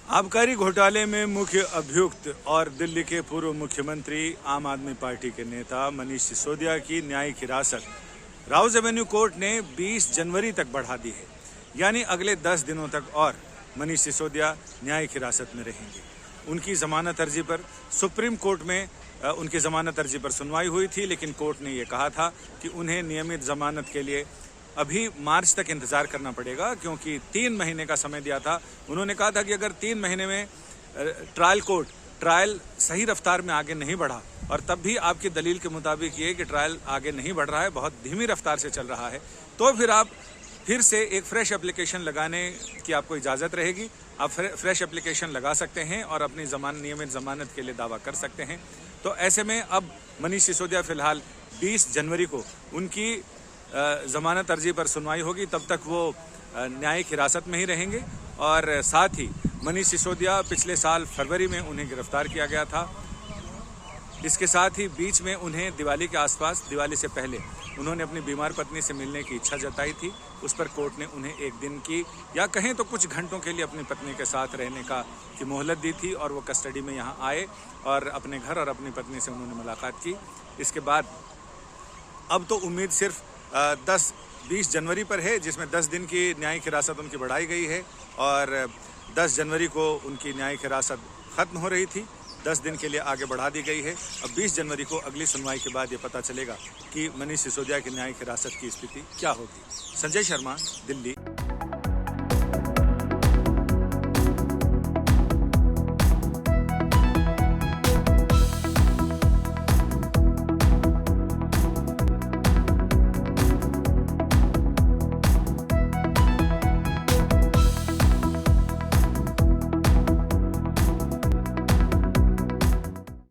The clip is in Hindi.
आबकारी घोटाले में मुख्य अभियुक्त और दिल्ली के पूर्व मुख्यमंत्री आम आदमी पार्टी के नेता मनीष सिसोदिया की न्यायिक हिरासत राउज एवेन्यू कोर्ट ने 20 जनवरी तक बढ़ा दी है। यानी अगले 10 दिनों तक और मनीष सिसोदिया न्यायिक हिरासत में रहेंगे। उनकी जमानत अर्जी पर सुप्रीम कोर्ट में उनकी जमानत अर्जी पर सुनवाई हुई थी, लेकिन कोर्ट ने ये कहा था कि उन्हें नियमित जमानत के लिए अभी मार्च तक इंतजार करना पड़ेगा, क्योंकि 3 महीने का समय दिया था। उन्होंने कहा था कि अगर 3 महीने में ट्रायल सही रफ्तार में आगे नहीं बढ़ा, और तब भी आपकी दलील के मुताबिक ये कि ट्रायल आगे नहीं बढ़ रहा है, बहुत धीमी रफ्तार से चल रहा है, तो फिर आप फिर से एक फ्रेश एप्लीकेशन लगाने की आपको इजाज़त रहेगी। आप फ्रेश एप्लीकेशन लगा सकते हैं और अपनी नियमित जमानत के लिए दावा कर सकते हैं। तो ऐसे में अब मनीष सिसोदिया फिलहाल 20 जनवरी को उनकी जमानत अर्जी पर सुनवाई होगी, तब तक वो न्यायिक हिरासत में ही रहेंगे। और साथ ही मनीष सिसोदिया पिछले साल फरवरी में उन्हें गिरफ्तार किया गया था। इसके साथ ही बीच में उन्हें दिवाली के आसपास, दिवाली से पहले उन्होंने अपनी बीमार पत्नी से मिलने की इच्छा जताई थी। उस पर कोर्ट ने उन्हें एक दिन की या कहें तो कुछ घंटों के लिए अपनी पत्नी के साथ रहने की मोहलत दी थी, और वो कस्टडी में यहाँ आए और अपने घर और अपनी पत्नी से उन्होंने मुलाकात की। इसके बाद अब तो उम्मीद सिर्फ 20 जनवरी पर है, जिसमें 10 दिन की न्यायिक हिरासत उनकी बढ़ाई गई है, और 10 जनवरी को उनकी न्यायिक हिरासत खत्म हो रही थी, 10 दिन के लिए आगे बढ़ा दी गई है। अब 20 जनवरी को अगली सुनवाई के बाद ये पता चलेगा कि मनीष सिसोदिया की न्यायिक हिरासत की स्थिति क्या होगी। संजय शर्मा, दिल्ली।